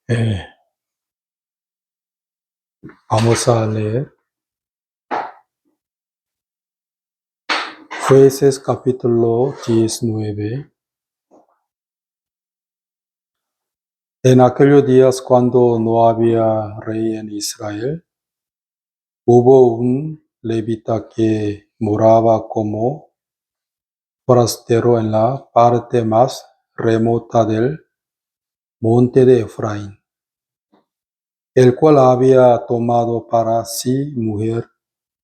Eh, Vamos a leer Jueces capítulo 19. En aquellos días, cuando no había rey en Israel, hubo un levita que moraba como forastero en la parte más remota del monte de Efraín, el cual había tomado para sí mujer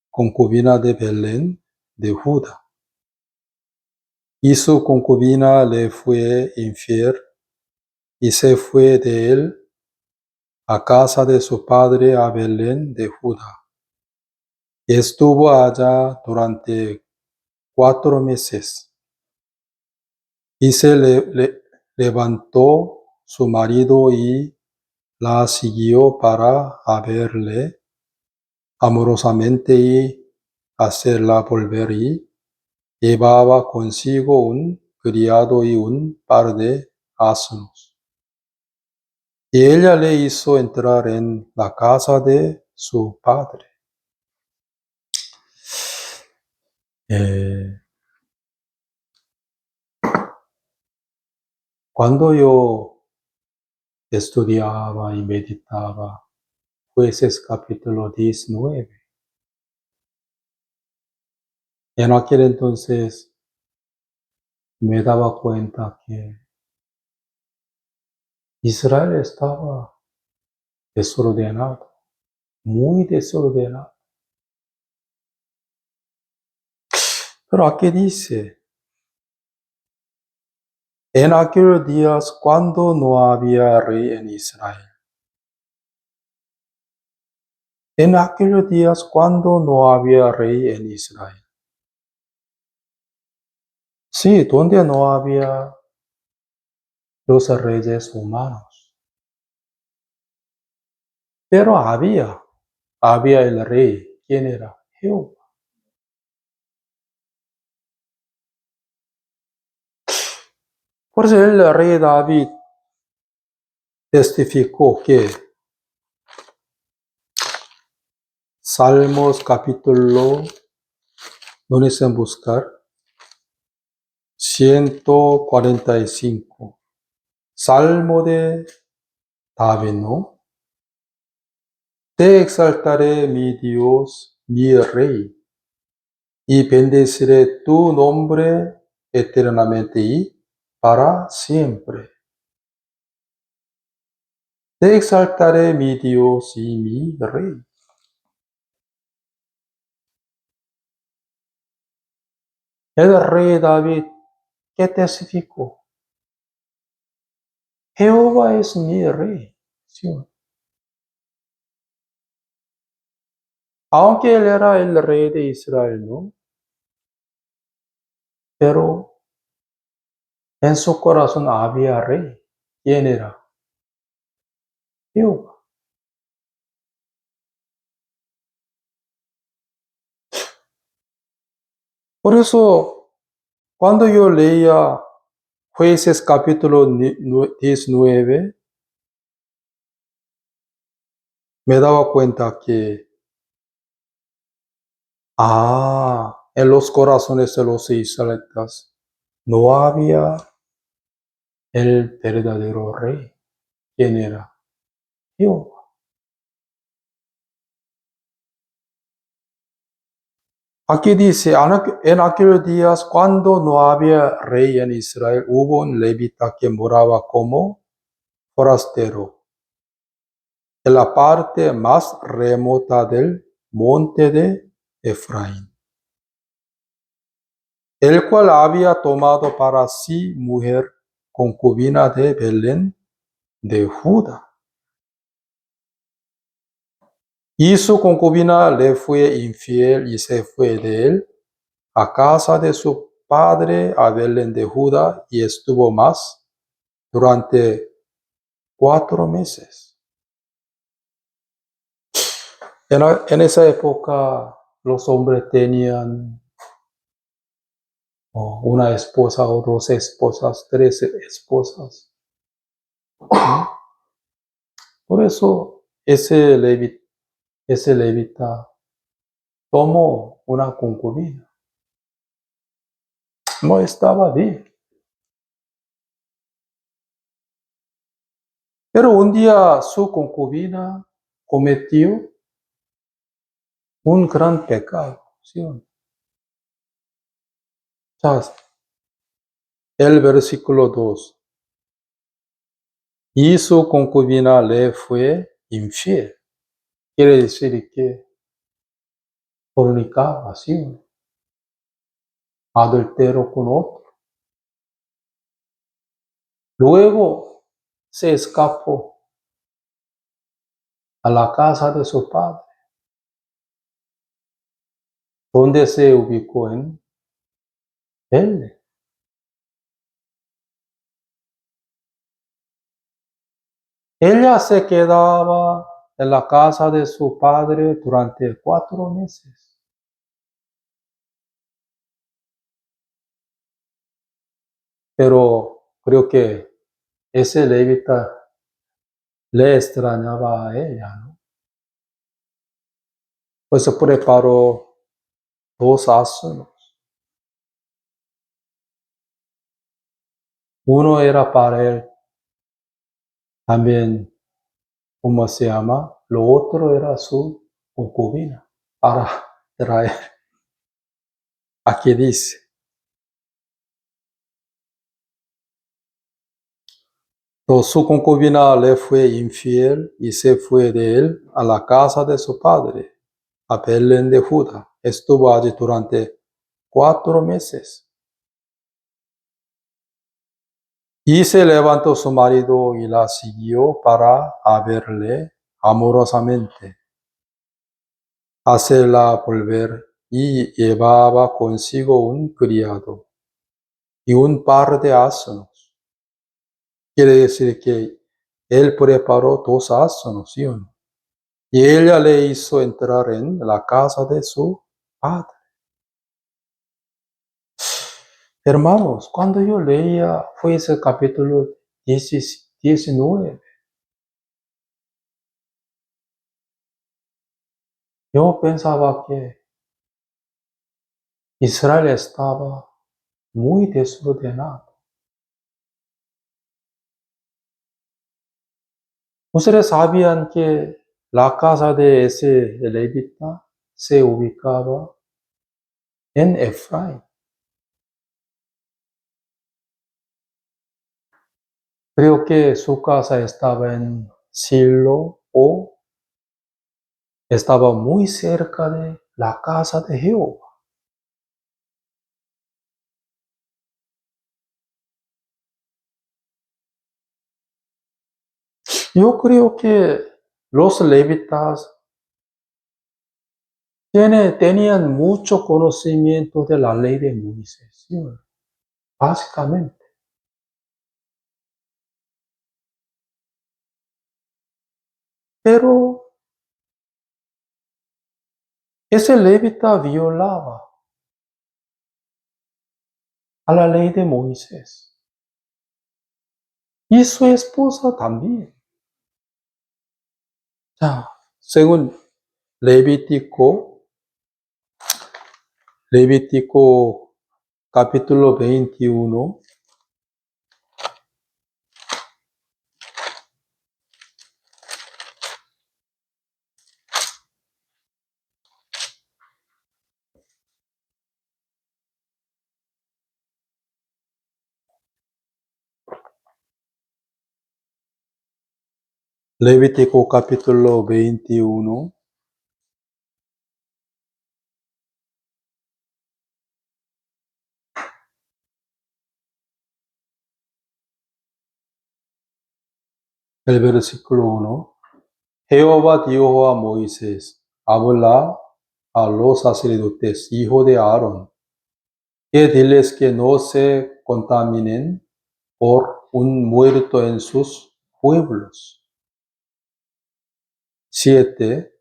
concubina de Belén de Judá. Y su concubina le fue infiel y se fue de él a casa de su padre a Belén de Judá. Estuvo allá durante 4 meses. Y se levantó su marido y la siguió para verle amorosamente y hacerla volver, y llevaba consigo un criado y un par de asnos. Y ella le hizo entrar en la casa de su padre. Cuando yo estudiaba y meditaba Jueces capítulo 19, en aquel entonces me daba cuenta que Israel estaba desordenado, muy desordenado. Pero aquí dice, en aquellos días cuando no había rey en Israel. En aquellos días cuando no había rey en Israel. Sí, donde no había los reyes humanos. Pero había el rey. ¿Quién era? Jehová. Por eso el rey David testificó que Salmos capítulo, no necesitan buscar, 145. Salmo de David, ¿no? Te exaltaré, mi Dios, mi Rey, y bendeciré tu nombre eternamente y para siempre. Te exaltaré, mi Dios y mi Rey. El rey David, ¿qué testificó? Jehová es mi Rey. ¿Sí? Aunque él era el rey de Israel, ¿no? Pero en su corazón había rey. ¿Quién era? Jehová. Por eso, cuando yo leía Jueces capítulo 19, me daba cuenta que, en los corazones de los israelitas no había el verdadero rey. ¿Quién era? Jehová. Aquí dice, en aquellos días cuando no había rey en Israel, hubo un levita que moraba como forastero en la parte más remota del monte de Efraín, el cual había tomado para sí mujer concubina de Belén de Judá. Y su concubina le fue infiel y se fue de él a casa de su padre a Belén de Judá, y estuvo más durante 4 meses. En esa época los hombres tenían una esposa o 2 esposas, 3 esposas. Por eso ese levita tomó una concubina. No estaba bien. Pero un día su concubina cometió un gran pecado. ¿Sí o no? 자, el versículo 2. Y su concubina le fue infiel. Quiere decir que fornicaba, ¿sí o no? Adultero con otro. Luego se escapó a la casa de su padre, donde se ubicó en Belén. Ella se quedaba en la casa de su padre durante 4 meses. Pero creo que ese levita le extrañaba a ella, ¿no? Pues se preparó 2 asnos. Uno era para él, también, ¿cómo se llama? Lo otro era su concubina, para traer. Aquí dice, su concubina le fue infiel y se fue de él a la casa de su padre, a Belén de Judá. Estuvo allí durante 4 meses. Y se levantó su marido y la siguió para verle amorosamente, hacerla volver, y llevaba consigo un criado y un par de asnos. Quiere decir que él preparó 2 asnos, ¿sí o no? Y ella le hizo entrar en la casa de su padre. Hermanos, cuando yo leía, fue ese capítulo 19, yo pensaba que Israel estaba muy desordenado. Ustedes sabían que la casa de ese levita se ubicaba en Efraín. Creo que su casa estaba en Silo o estaba muy cerca de la casa de Jehová. Yo creo que los levitas tenían mucho conocimiento de la ley de Moisés, ¿sí? Básicamente. Pero ese levita violaba a la ley de Moisés. Y su esposa también. 자, según Levítico capítulo 21, Levítico capítulo 21, el versículo 1. Jehová dijo a Moisés: habla a los sacerdotes, hijo de Aarón, que diles que no se contaminen por un muerto en sus pueblos. 7.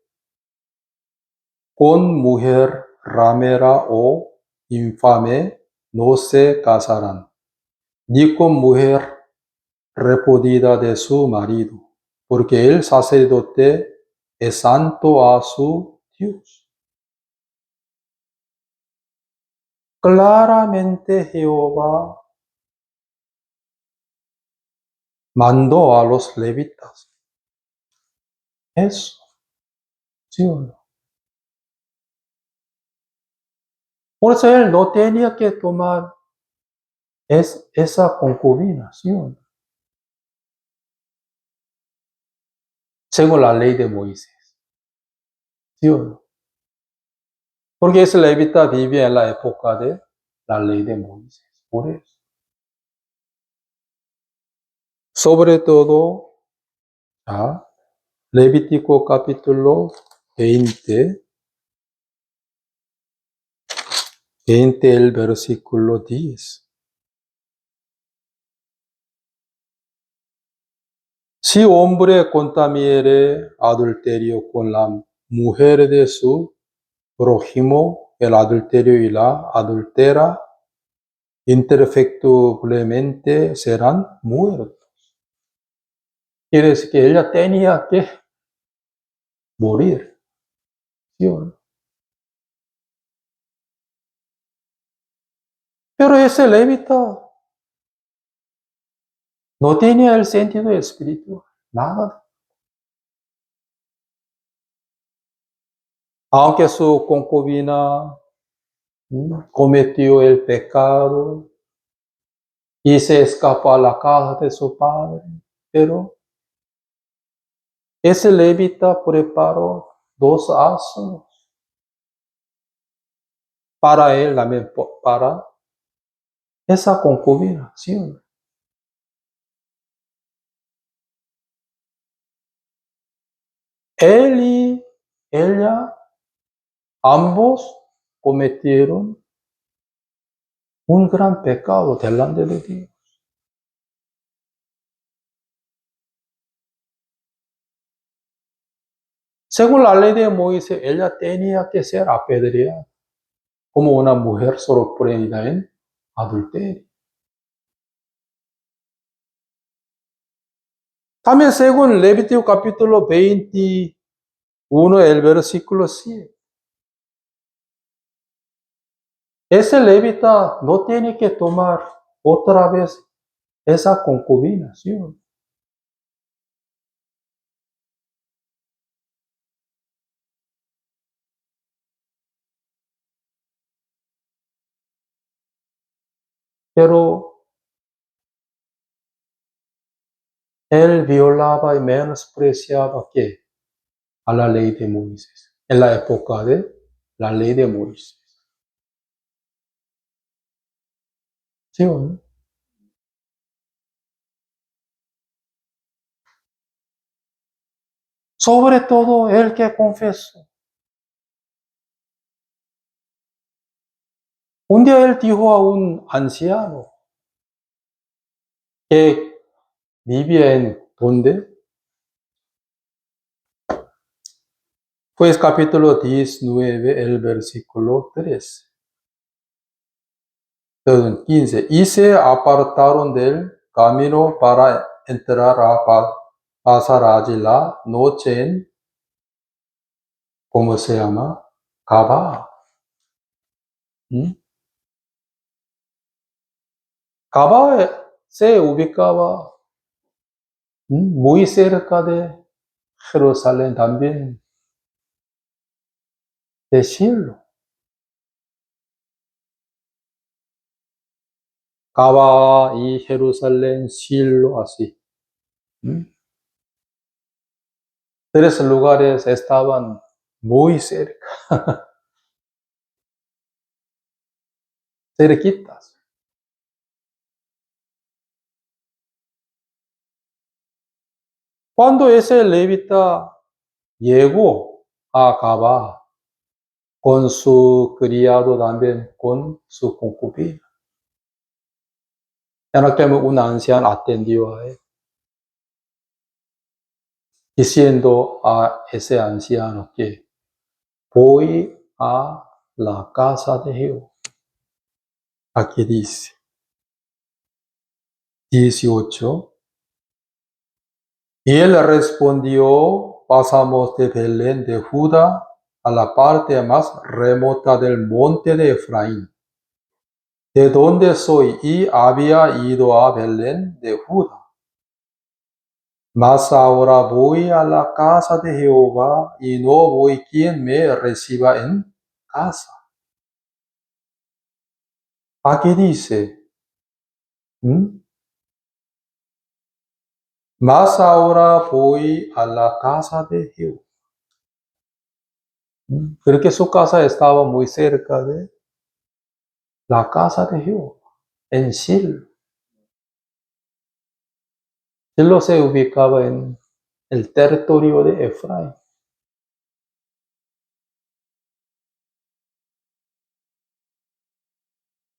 Con mujer ramera o infame no se casarán, ni con mujer repudiada de su marido, porque el sacerdote es santo a su Dios. Claramente Jehová mandó a los levitas. Eso, ¿sí o no? Por eso él no tenía que tomar esa concubina, ¿sí o no? Según la ley de Moisés, ¿sí o no? Porque ese levita vivía en la época de la ley de Moisés, por eso. Sobre todo, Levítico capítulo 20, el versículo 10. Si hombre contamine adulterio con la mujer de su prójimo, el adulterio y la adultera, indefectiblemente serán muertos. Quiere decir que ella tenía que morir, ¿sí o no? Pero ese levita no tenía el sentido espiritual, nada. Aunque su concubina cometió el pecado y se escapó a la casa de su padre, pero ese levita preparó 2 asnos para él también, para esa concubina, ¿sí o no? Él y ella, ambos cometieron un gran pecado delante de Dios. Según la ley de Moisés, ella tenía que ser apedreada como una mujer sorprendida en adulterio. También según Levítico capítulo 21, el versículo 7. Ese levita no tiene que tomar otra vez esa concubina, ¿sí o no? Pero él violaba y menospreciaba ¿qué? A la ley de Moisés, en la época de la ley de Moisés. ¿Sí o no? Sobre todo el que confesó. Un día él dijo a un anciano que vivía en ¿dónde? Pues capítulo 19, el versículo 3. Perdón, 15. Y se apartaron del camino para entrar a pasar allí la noche en, ¿cómo se llama? Gabá. Gabá se ubicaba muy cerca de Jerusalén también, de Shilo. Gabá y Jerusalén, Shilo, así. 3 lugares estaban muy cerca, cerquitas. Cuando ese levita llegó a Gabá con su criado también, con su concubina, en aquel momento una anciana atendió a él, diciendo a ese anciano que voy a la casa de Jehová. Aquí dice 18. Y él respondió, pasamos de Belén de Judá a la parte más remota del monte de Efraín, de donde soy, y había ido a Belén de Judá. Mas ahora voy a la casa de Jehová, y no voy quien me reciba en casa. Aquí dice, mas ahora voy a la casa de Jehová. Porque su casa estaba muy cerca de la casa de Jehová, en Silo. Silo se ubicaba en el territorio de Efraín.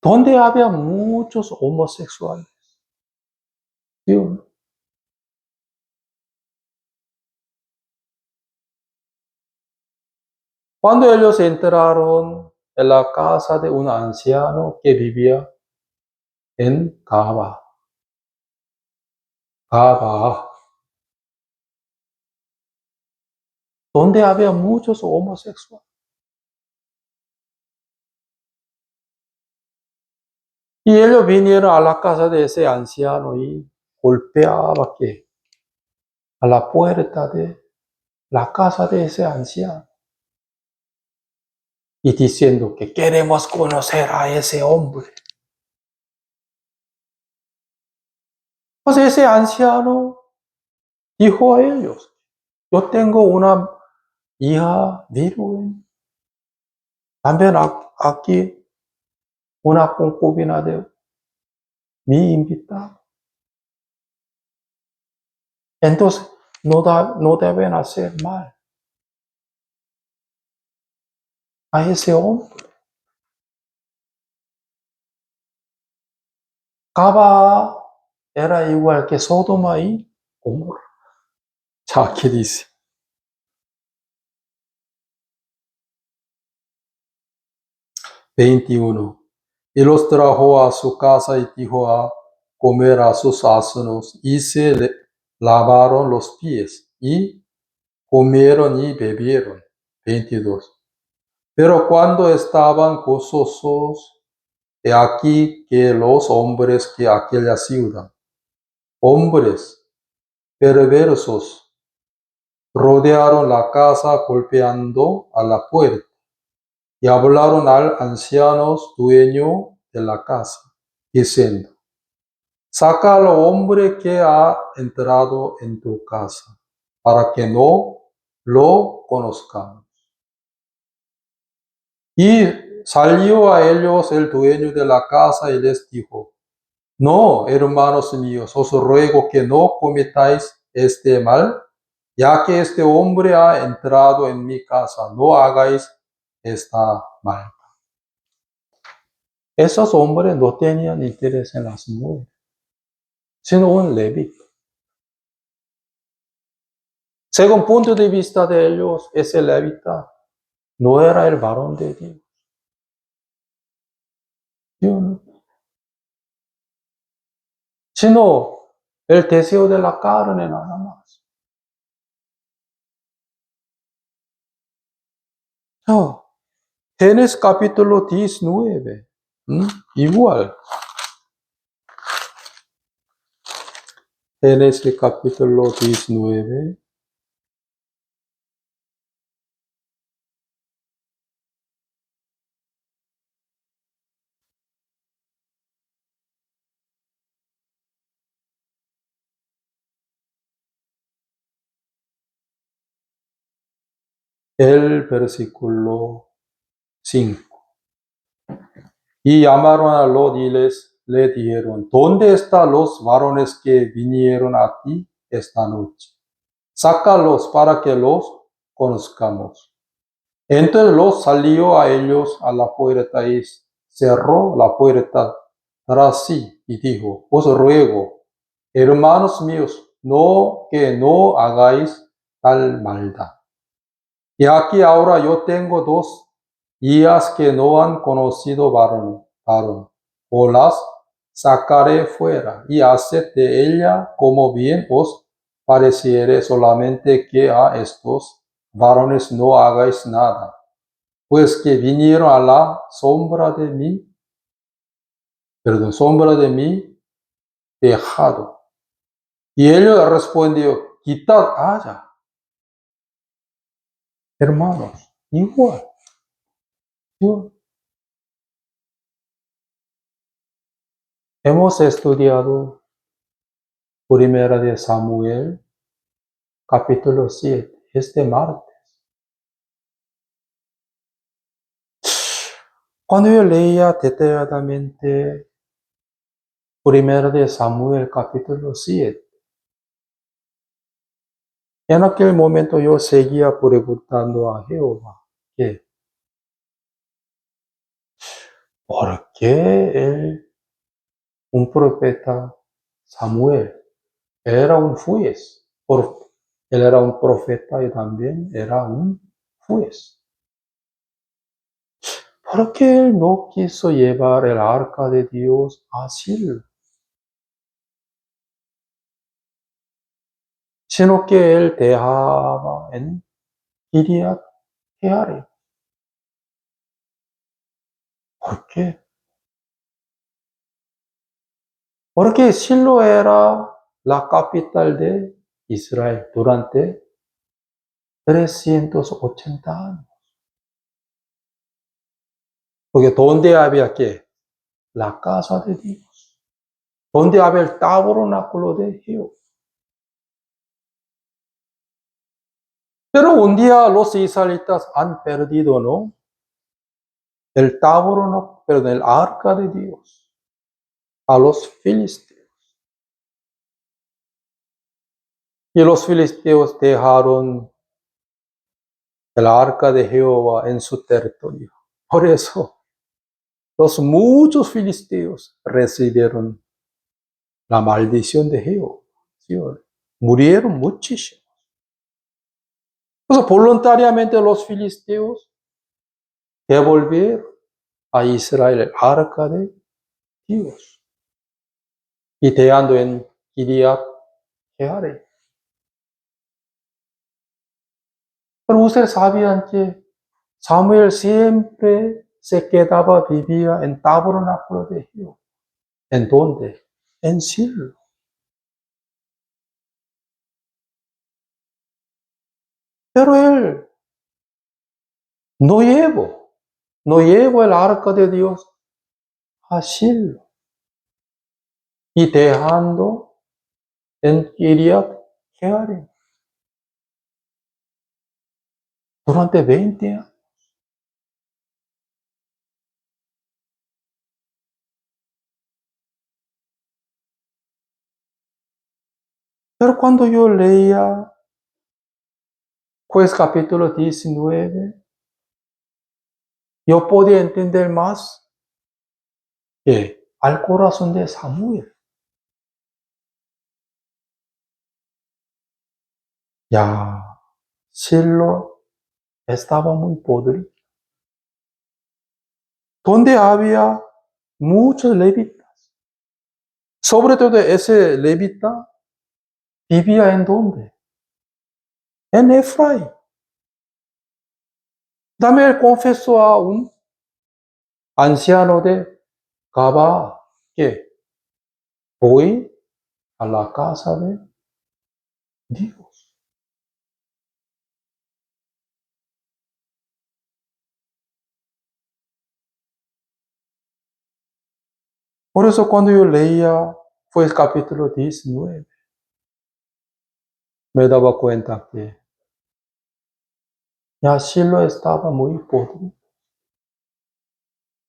Donde había muchos homosexuales. ¿Sí o no? Cuando ellos entraron en la casa de un anciano que vivía en Gaba, donde había muchos homosexuales. Y ellos vinieron a la casa de ese anciano y golpeaba que a la puerta de la casa de ese anciano y diciendo que queremos conocer a ese hombre. Pues ese anciano dijo a ellos, yo tengo una hija virgen, también aquí una concubina de mi invitado. Entonces, no deben hacer mal a ese hombre. Gaba era igual que Sodoma y Gomorra. 자, ¿qué dice? 21. Y los trajo a su casa y dijo a comer a sus asnos, y se lavaron los pies, y comieron y bebieron. 22. Pero cuando estaban gozosos, he aquí que los hombres de aquella ciudad, hombres perversos, rodearon la casa golpeando a la puerta, y hablaron al anciano dueño de la casa, diciendo, saca al hombre que ha entrado en tu casa, para que no lo conozcamos. Y salió a ellos el dueño de la casa y les dijo, no, hermanos míos, os ruego que no cometáis este mal, ya que este hombre ha entrado en mi casa, no hagáis esta mal. Esos hombres no tenían interés en las mujeres, sino un levita. Según punto de vista de ellos, ese levita no era el varón de Dios. ¿Sí o no? Sino el deseo de la carne nada más. No. Génesis capítulo 19. Igual. Génesis capítulo 19. El versículo 5. Y llamaron a Lot y le dijeron, ¿dónde están los varones que vinieron a ti esta noche? Sácalos para que los conozcamos. Entonces Lot salió a ellos a la puerta y cerró la puerta tras sí y dijo, os ruego, hermanos míos, que no hagáis tal maldad. Y aquí ahora yo tengo 2 hijas que no han conocido varón, o las sacaré fuera y haced de ella como bien os pareciere solamente que a estos varones no hagáis nada, pues que vinieron a la sombra de mi tejado. Y él respondió, quitad haya. Hermanos, igual. Hemos estudiado Primera de Samuel, capítulo 7, este martes. Cuando yo leía detalladamente Primera de Samuel, capítulo 7, en aquel momento yo seguía preguntando a Jehová que, ¿por qué un profeta Samuel era un juez? Él era un profeta y también era un juez. ¿Por qué él no quiso llevar el arca de Dios a Silo? Sino que él dejaba en Kiriat Jearim. ¿Por qué? Porque Silo era la capital de Israel durante 380 años. Porque ¿dónde había qué? La casa de Dios. ¿Dónde había el tabernáculo de Jehová? Pero un día los israelitas han perdido, ¿no? El tabernáculo, perdón, el arca de Dios a los filisteos. Y los filisteos dejaron el arca de Jehová en su territorio. Por eso, los muchos filisteos recibieron la maldición de Jehová. ¿Sí? Murieron muchísimos. Entonces, voluntariamente los filisteos devolvieron a Israel el arca de Dios y dejando en Kiriat Jearim. Pero ustedes sabían que Samuel siempre se quedaba, vivía en tabernáculo de Jehová. ¿En dónde? En Silo. Pero él no llevó el arca de Dios a Silo. Y dejando en Kiriat Jearim durante 20 años. Pero cuando yo leía Juez capítulo 19, yo podía entender más que al corazón de Samuel. Ya Silo estaba muy podrido, donde había muchos levitas. Sobre todo ese levita vivía en dónde? En Efraín. También él confesó a un anciano de Gabá que voy a la casa de Dios. Por eso cuando yo leía, fue el capítulo 19, me daba cuenta que ya Silo estaba muy podrido,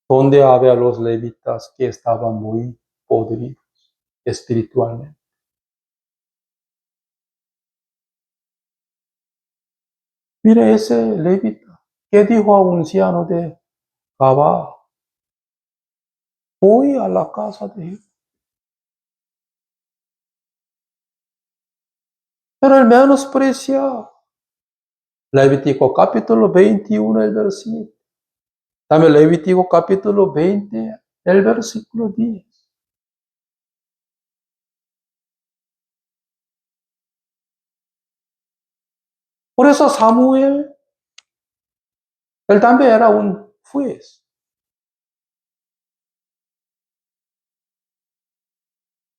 donde había los levitas que estaban muy podridos espiritualmente. Mire ese levita que dijo a un anciano de Gabá, voy a la casa de Dios. Pero el menosprecia. Levítico capítulo 21, el versículo. También Levítico capítulo 20, el versículo 10. Por eso Samuel, él también era un juez.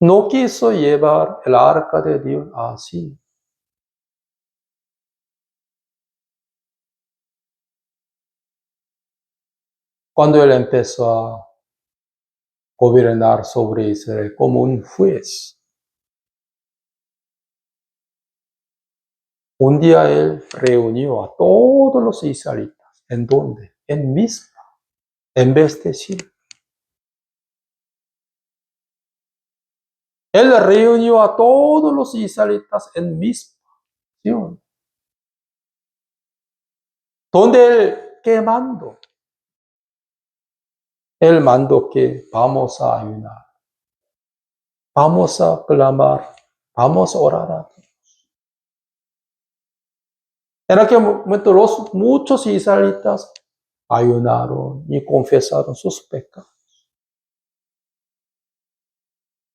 No quiso llevar el arca de Dios así. Cuando él empezó a gobernar sobre Israel como un juez, un día él reunió a todos los israelitas. ¿En dónde? En Mizpa, en vez de Silo. Él reunió a todos los israelitas en Mizpa, ¿sí? Donde él, ¿qué mandó? Él mandó que vamos a ayunar, vamos a clamar, vamos a orar a Dios. En aquel momento muchos israelitas ayunaron y confesaron sus pecados.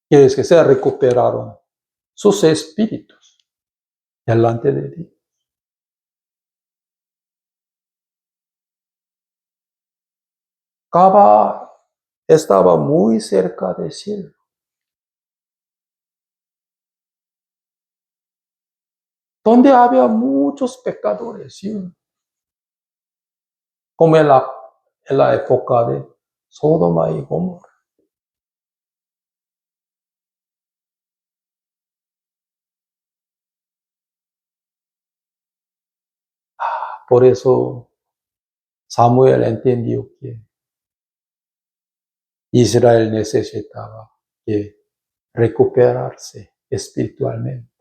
Quiere decir que se recuperaron sus espíritus delante de Dios. Caba estaba muy cerca del cielo. Donde había muchos pecadores, ¿sí? Como en la época de Sodoma y Gomorra. Por eso Samuel entendió que Israel necesitaba que recuperarse espiritualmente.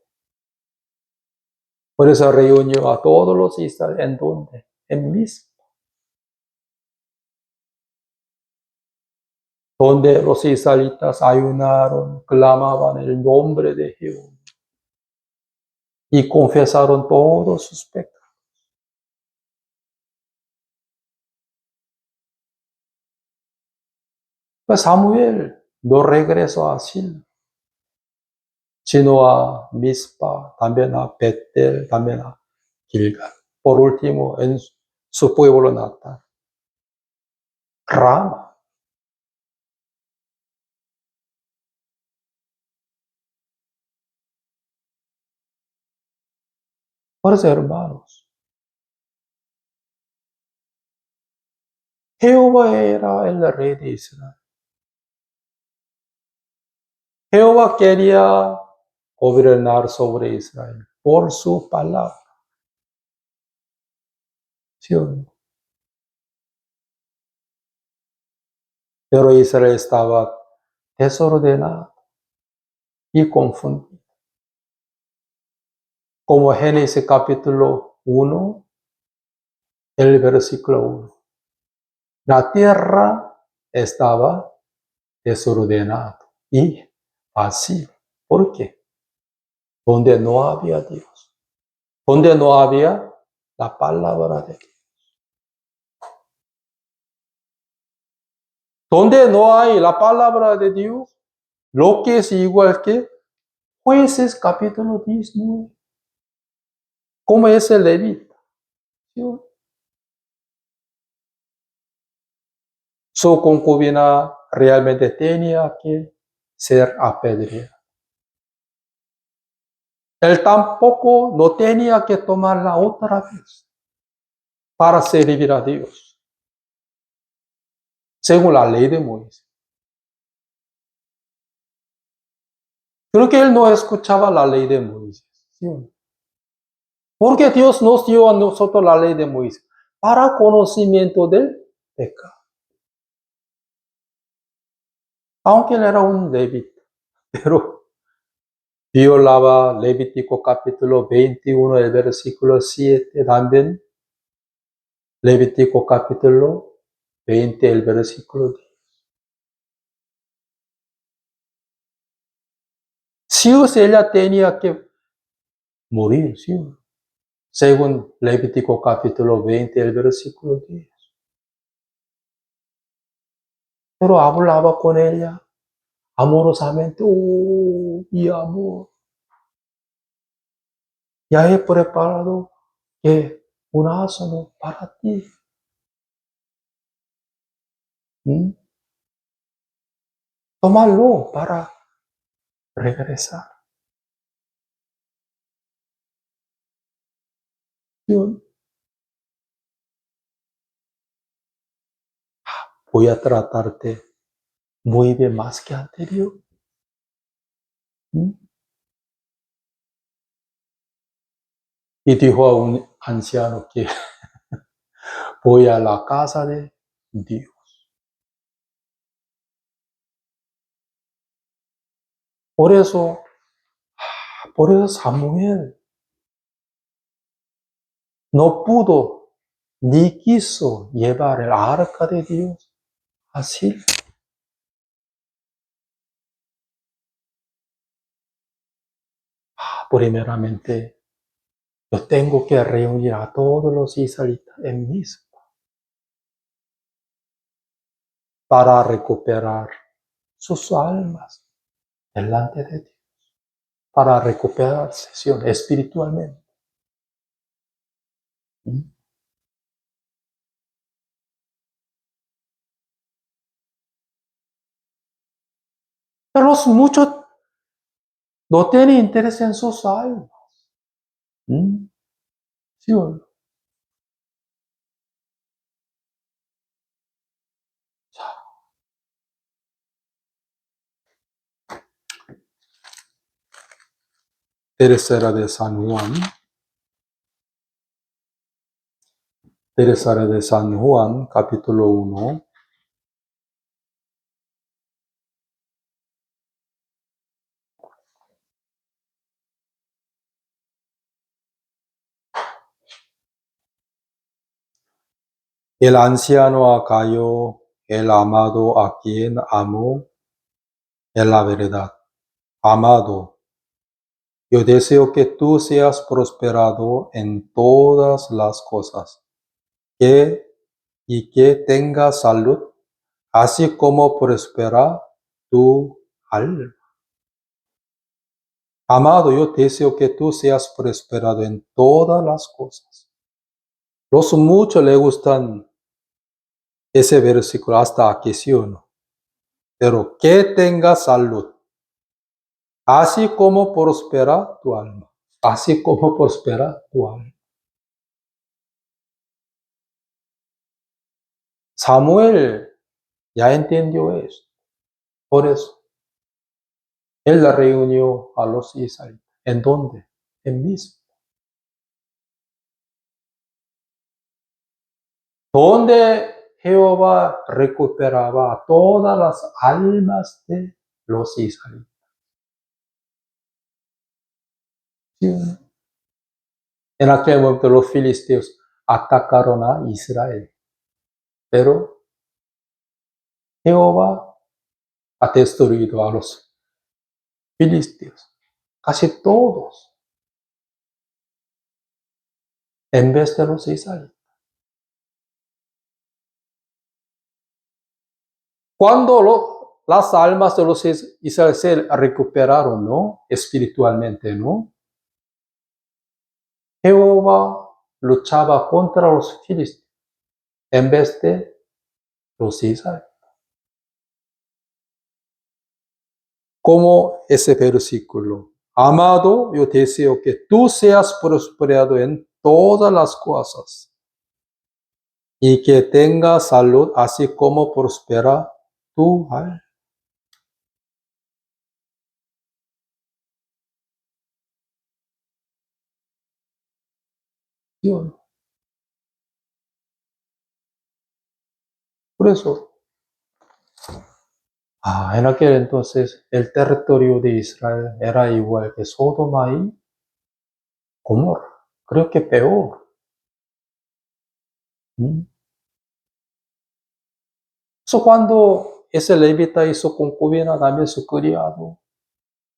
Por eso reunió a todos los israelíes. ¿En dónde? En Mizpa. Donde los israelitas ayunaron, clamaban el nombre de Jehová y confesaron todos sus pecados. Pues Samuel no regresó a Silo, sino a Mizpa, también a Betel, también a Gilgal. Por último, en su pueblo natal, Rama. Por eso, hermanos, Jehová era el rey de Israel. Jehová quería gobernar sobre Israel por su palabra. ¿Sí o no? Pero Israel estaba desordenado y confundido. Como Génesis capítulo 1, el versículo 1. La tierra estaba desordenada y vacía. ¿Por qué? Donde no había Dios. Donde no había la palabra de Dios. Donde no hay la palabra de Dios, lo que es igual que Jueces capítulo 19. ¿Cómo es el levita? ¿Sí? Su concubina realmente tenía que ser apedreada. Él tampoco no tenía que tomarla otra vez para servir a Dios, según la ley de Moisés. Creo que él no escuchaba la ley de Moisés. ¿Sí? Porque Dios nos dio a nosotros la ley de Moisés para conocimiento del pecado. Aunque él era un levita, pero violaba Levítico capítulo 21, el versículo 7, también Levítico capítulo 20, el versículo 10. Si ella tenía que morir, ¿sí? Según Levítico capítulo 20, el versículo 10. Pero hablaba con ella amorosamente. Oh, mi amor, ya he preparado que un asno para ti. Tómalo para regresar. Yo voy a tratarte muy bien más que anterior. Y dijo a un anciano que voy a la casa de Dios. Por eso Samuel no pudo ni quiso llevar el arca de Dios así. Primeramente, yo tengo que reunir a todos los israelitas en Mizpa para recuperar sus almas delante de Dios, para recuperarse espiritualmente. Pero muchos no tienen interés en sus almas. ¿Sí o no? Tercera de San Juan. Tercera de San Juan, capítulo 1. El anciano Acayo, el amado a quien amo, en la verdad. Amado, yo deseo que tú seas prosperado en todas las cosas, y que tengas salud, así como prospera tu alma. Amado, yo deseo que tú seas prosperado en todas las cosas. Los muchos le gustan ese versículo hasta aquí, sí o no. Pero que tengas salud, así como prospera tu alma. Así como prospera tu alma. Samuel ya entendió eso. Por eso, él reunió a los israelitas. ¿En dónde? En Mizpa. Donde Jehová recuperaba a todas las almas de los israelitas. ¿Sí? En aquel momento los filisteos atacaron a Israel. Pero Jehová ha destruido a los filisteos. Casi todos. En vez de los israelitas. Cuando las almas de los israelitas se recuperaron, ¿no? Espiritualmente, ¿no? Jehová luchaba contra los filisteos en vez de los israelitas. Como ese versículo. Amado, yo deseo que tú seas prosperado en todas las cosas y que tengas salud, así como prospera tu alma. Por eso, en aquel entonces el territorio de Israel era igual que Sodoma y Gomorra. Creo que peor. Eso cuando ese levita y su concubina, también su criado,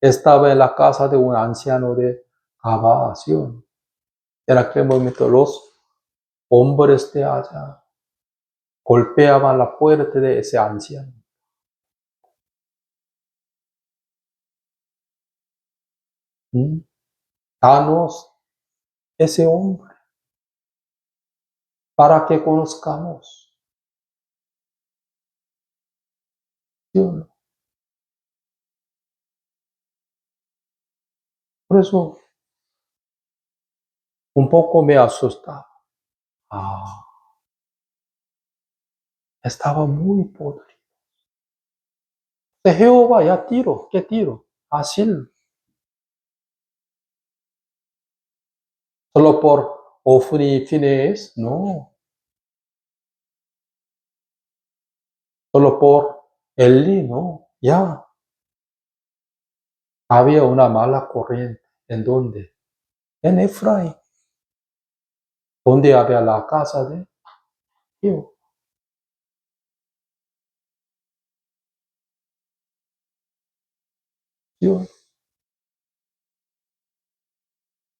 estaba en la casa de un anciano de Gabación. En aquel momento los hombres de allá golpeaban la puerta de ese anciano. Danos ese hombre. para que conozcamos. ¿Sí o no? Por eso un poco me asustaba. Ah, estaba muy podrido. De Jehová ya tiro, ¿qué tiro? Así, solo por Ofni y Finés, no. Solo por Eli, no. Ya había una mala corriente. ¿En dónde? En Efraín, donde había la casa de Jehová. Dios.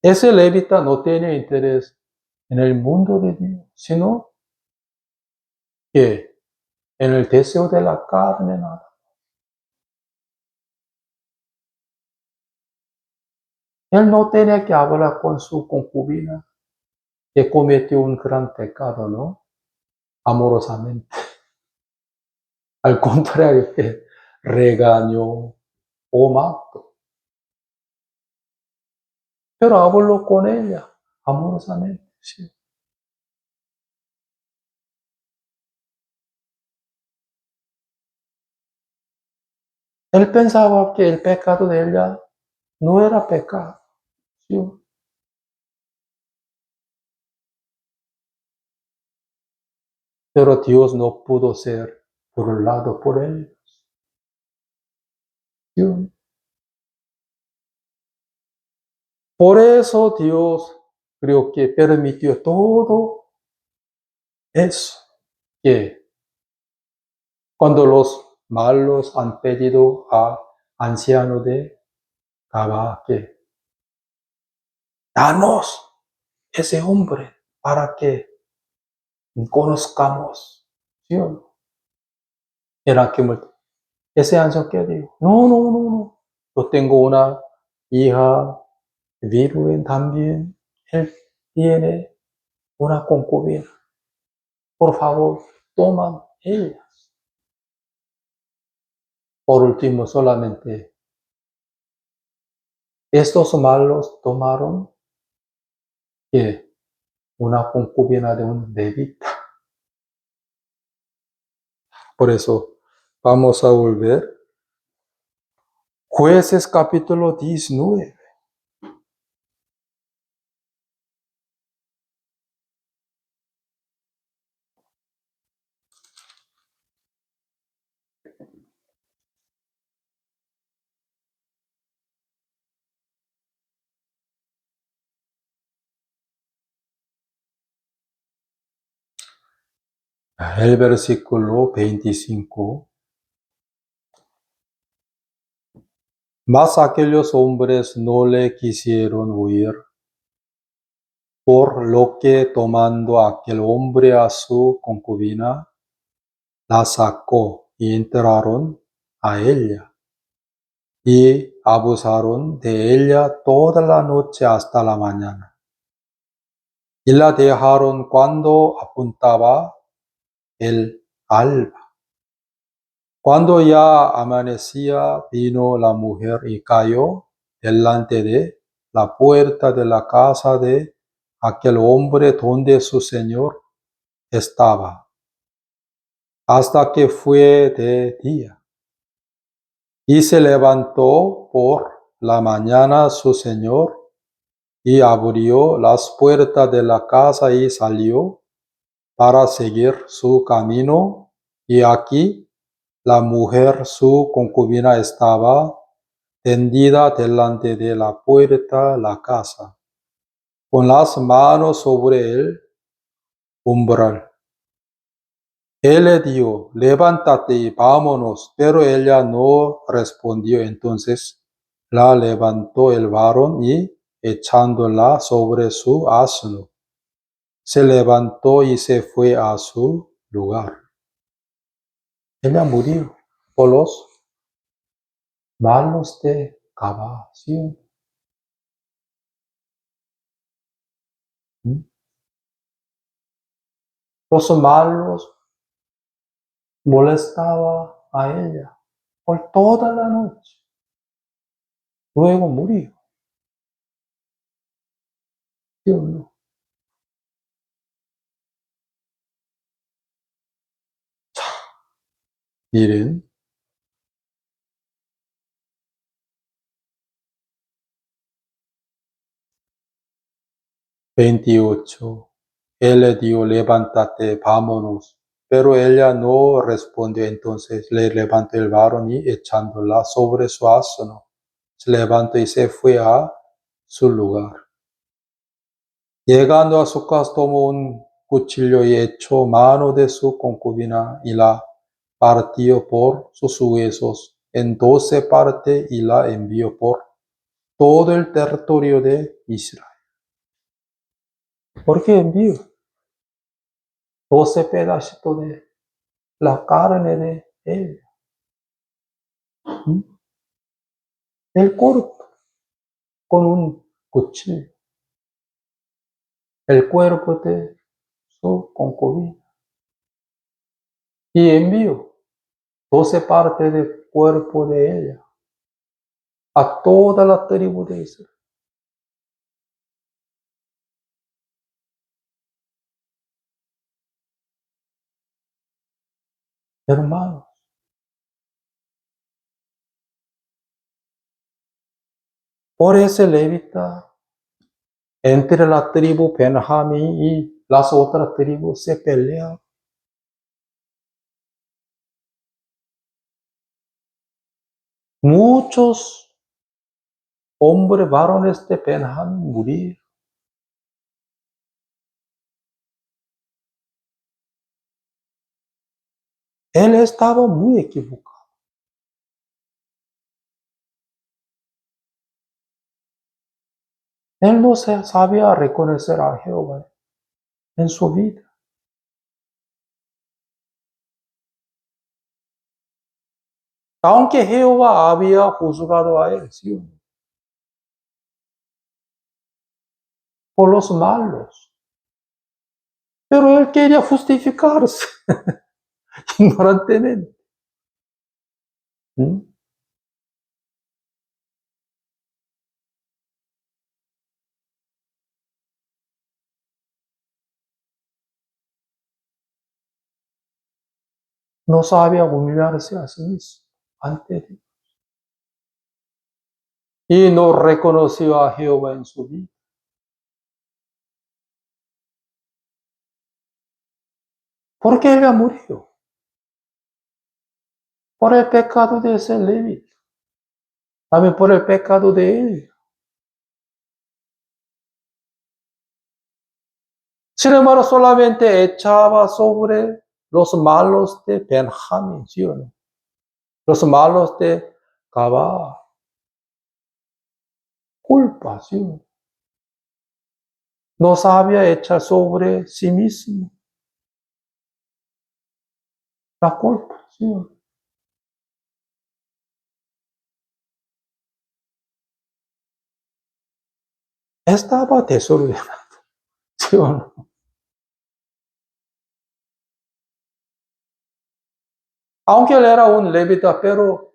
Ese levita no tiene interés en el mundo de Dios, sino que en el deseo de la carne nada. Él no tenía que hablar con su concubina, que cometió un gran pecado, ¿no? Amorosamente. Al contrario, que regañó o mató. Pero habló con ella, amorosamente. Sí. Él pensaba que el pecado de ella no era pecado. ¿Sí? Pero Dios no pudo ser burlado por ellos. ¿Sí? Por eso Dios creo que permitió todo eso, que cuando los malos han pedido a anciano de Gabá que danos ese hombre para que conozcamos. ¿Sí o no? Era que ese anciano que dijo, no, no, no, no, yo tengo una hija virgen también, él tiene una concubina, por favor, toman ella. Por último, solamente estos malos tomaron que una concubina de un levita. Por eso vamos a volver. Jueces capítulo 19. El versículo 25. Mas aquellos hombres no le quisieron huir, por lo que tomando aquel hombre a su concubina, la sacó y entraron a ella, y abusaron de ella toda la noche hasta la mañana. Y la dejaron cuando apuntaba el alba. Cuando ya amanecía, vino la mujer y cayó delante de la puerta de la casa de aquel hombre donde su señor estaba, hasta que fue de día. Y se levantó por la mañana su señor y abrió las puertas de la casa y salió para seguir su camino. Y aquí la mujer, su concubina, estaba tendida delante de la puerta de la casa, con las manos sobre el umbral. Él le dijo, levántate y vámonos, pero ella no respondió. Entonces la levantó el varón y, echándola sobre su asno, se levantó y se fue a su lugar. Ella murió por los malos de Gabación. Los malos molestaba a ella por toda la noche. Luego murió. ¿Sí o no? Miren, 28. Él le dijo, levántate, vámonos. Pero ella no respondió, entonces le levantó el varón y echándola sobre su asno, se levantó y se fue a su lugar. Llegando a su casa, tomó un cuchillo y echó mano de su concubina y la partió por sus huesos en 12 partes y la envió por todo el territorio de Israel. ¿Por qué envió? 12 pedacitos de la carne de él. El corto con un cuchillo. El cuerpo de su concubina. Y envió 12 partes del cuerpo de ella a toda la tribu de Israel. Hermanos, por ese levita, entre la tribu Benjamín y las otras tribus se pelean. Muchos hombres varones de Benjamín murieron. Él estaba muy equivocado. Él no sabía reconocer a Jehová en su vida. Aunque Jehová había juzgado a él, ¿sí? Por los malos. Pero él quería justificarse ignorantemente. No sabía humillarse a sí mismo ante Dios. Y no reconoció a Jehová en su vida. Porque ella murió. Por el pecado de ese levita. También por el pecado de él. Sin embargo, solamente echaba sobre los malos de Benjamín, ¿sí o no? Los malos de Gabá. Culpa, ¿sí o no? No sabía echar sobre sí mismo la culpa, ¿sí o no? Estaba desordenado, ¿sí o no? Aunque él era un levita, pero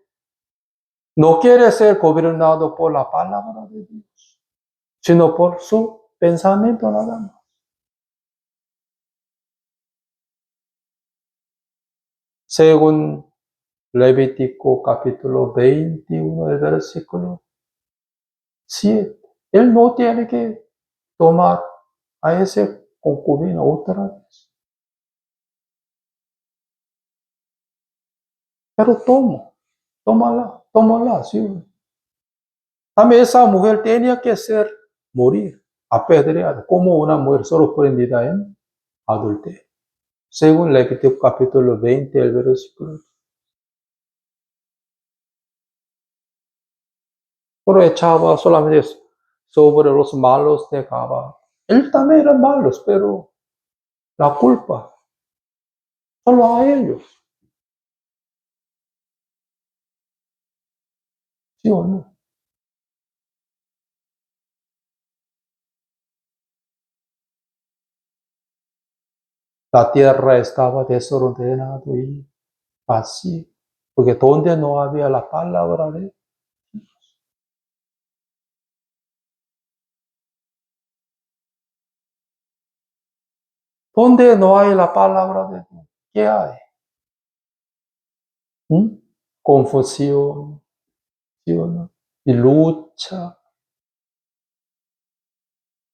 no quiere ser gobernado por la palabra de Dios, sino por su pensamiento nada más. Según Levítico capítulo 21, el versículo 7, él no tiene que tomar a ese concubino otra vez. Pero tómala, ¿sí? También esa mujer tenía que morir, apedreada, como una mujer sorprendida en adulterio. Según Levítico capítulo 20, el versículo. Pero echaba solamente sobre los malos de Gabá. Él también eran malos, pero la culpa solo a ellos, ¿sí o no? La tierra estaba desordenada y vacía, porque donde no había la palabra de Dios. Donde no hay la palabra de Dios, ¿qué hay? Confusión, ¿sí o no? Y lucha,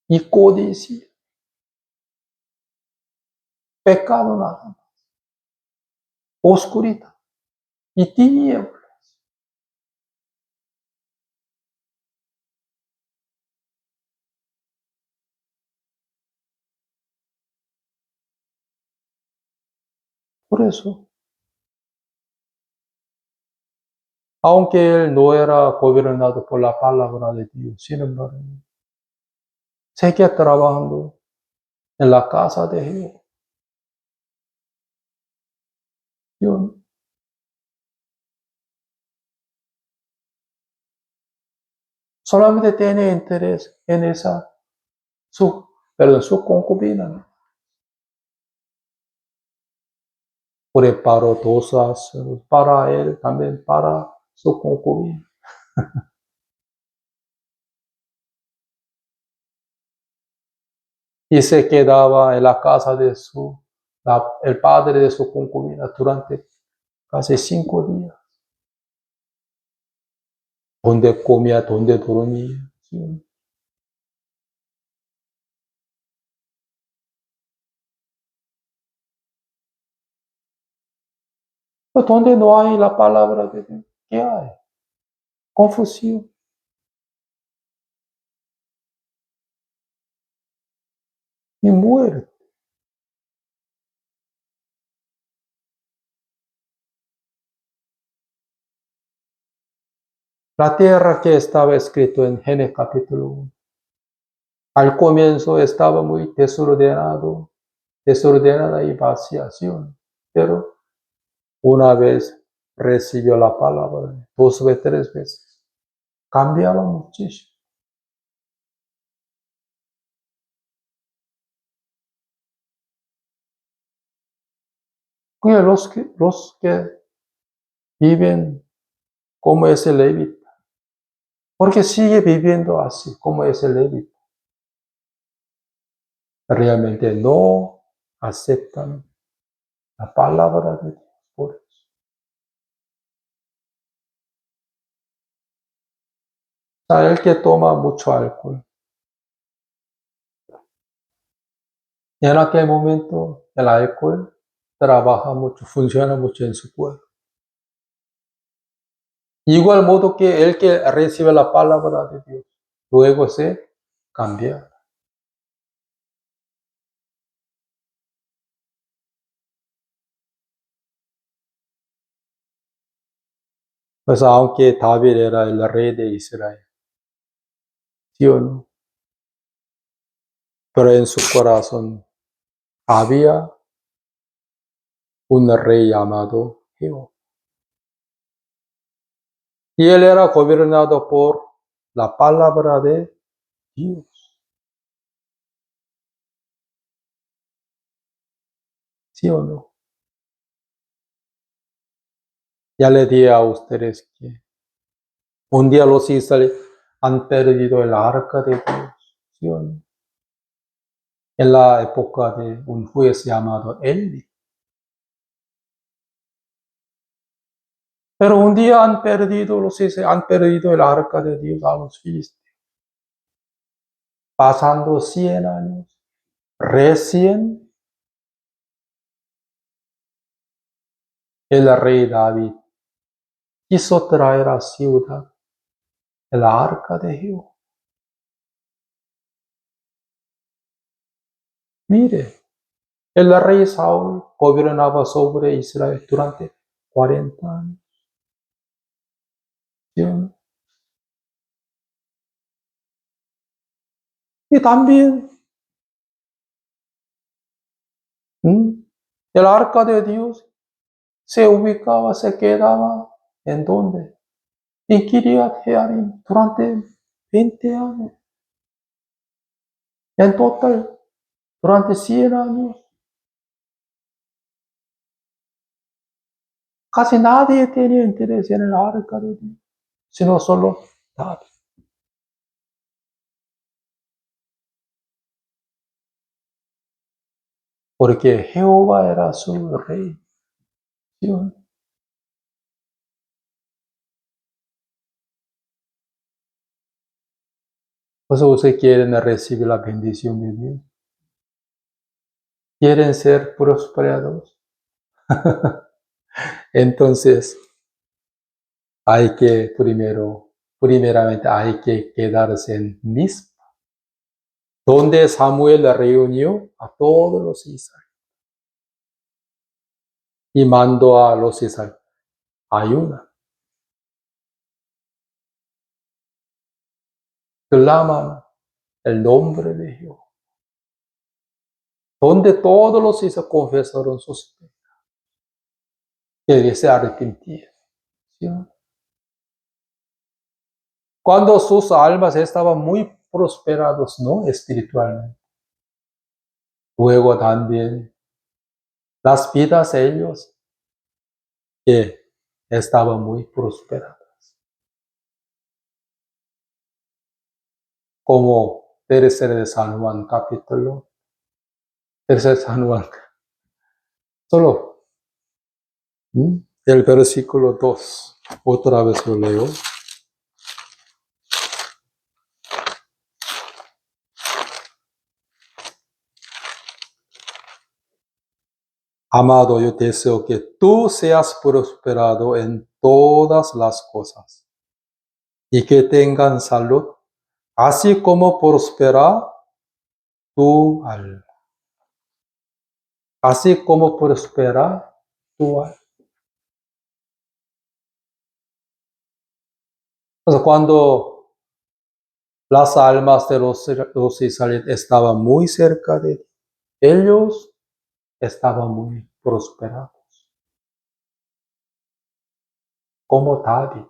y codicia, pecado nada más, oscuridad y tiniebla. Por eso, aunque él no era gobernado por la palabra de Dios, sin embargo, seguía trabajando en la casa de Jehová. Yo solamente tiene interés en su concubina, ¿no? Preparó cosas para él, también para su concubina. Y se quedaba en la casa de el padre de su concubina durante casi 5 días, donde comía, donde dormía. ¿Sí? Pues donde no hay la palabra de Dios, ¿qué hay? Confusión. Y muerte. La tierra que estaba escrito en Génesis capítulo 1. Al comienzo estaba muy desordenada y vacía, ¿sí o no? Pero una vez recibió la palabra, 2 o 3 veces, cambiaba muchísimo. Los que viven como ese levita, porque sigue viviendo así, como ese levita, realmente no aceptan la palabra de Dios. Por eso. O sea, el que toma mucho alcohol, en aquel momento el alcohol trabaja mucho, funciona mucho en su cuerpo. Igual modo que el que recibe la palabra de Dios, luego se cambia. Pues aunque David era el rey de Israel, ¿sí o no? Pero en su corazón había un rey llamado Jehová. Y él era gobernado por la palabra de Dios. ¿Sí o no? Ya le dije a ustedes que un día los israelíes han perdido el arca de Dios. ¿Sí o no? En la época de un juez llamado Eli. Pero un día los israelíes han perdido el arca de Dios a los filisteos. Pasando 100 años, recién el rey David quiso traer a ciudad el arca de Jehová. Mire, el rey Saúl gobernaba sobre Israel durante 40 años. ¿Sí o no? Y también el arca de Dios se quedaba ¿en dónde? En Kiriat Jearim durante 20 años. En total, durante 100 años. Casi nadie tenía interés en el arca de Dios, sino solo David. Porque Jehová era su rey. ¿Sí? Pues ustedes quieren recibir la bendición de Dios. Quieren ser prosperados. Entonces, hay que primeramente hay que quedarse en Mizpa, donde Samuel reunió a todos los israelitas y mandó a los israelitas ayunar. Claman el nombre de Jehová, donde todos los israelitas confesaron sus pecados, que se arrepintieron. ¿Sí? Cuando sus almas estaban muy prosperados, ¿no? Espiritualmente. Luego también las vidas de ellos que estaban muy prosperadas. Como tercero de San Juan capítulo, tercero de San Juan, solo el versículo 2, otra vez lo leo. Amado, yo deseo que tú seas prosperado en todas las cosas y que tengan salud, así como prospera tu alma. Así como prospera tu alma. Entonces, cuando las almas de los israelitas estaban muy cerca de ellos, estaban muy prosperados. Como David.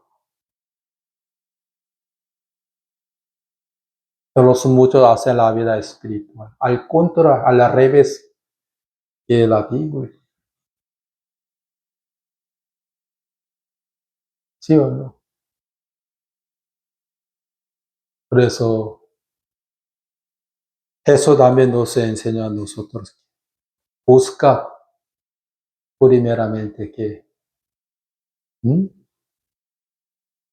Pero los muchos hacen la vida espiritual. Al contrario, al revés que la Biblia. ¿Sí o no? Por eso también nos enseña a nosotros. Busca primeramente que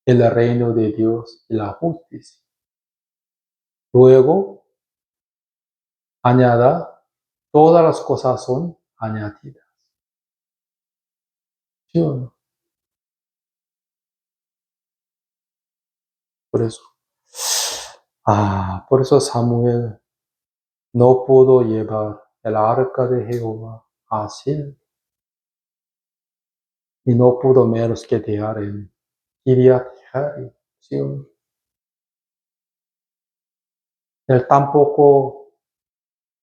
el reino de Dios y la justicia. Luego, añada, todas las cosas son añadidas. ¿Sí o no? Por eso Samuel no pudo llevar el arca de Jehová a Silo y no pudo menos que dejar en Kiriat Jearim. ¿Sí o no? Él tampoco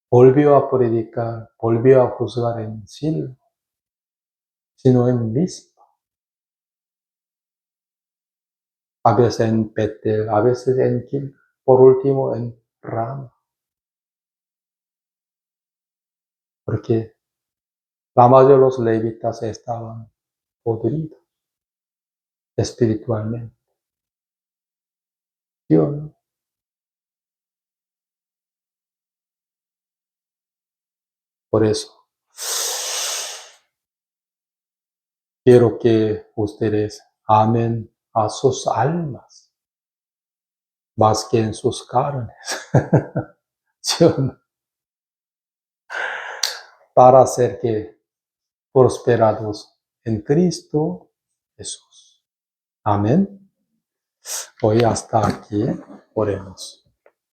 volvió a predicar, volvió a juzgar en Silo, sino en Mizpa. A veces en Betel, a veces en Gilgal, por último en Rama. Porque la mayoría de los levitas estaban podridos espiritualmente. ¿Sí o no? Por eso, quiero que ustedes amen a sus almas más que en sus carnes. ¿Sí o no? Para ser que prosperados en Cristo Jesús. Amén. Hoy hasta aquí oremos.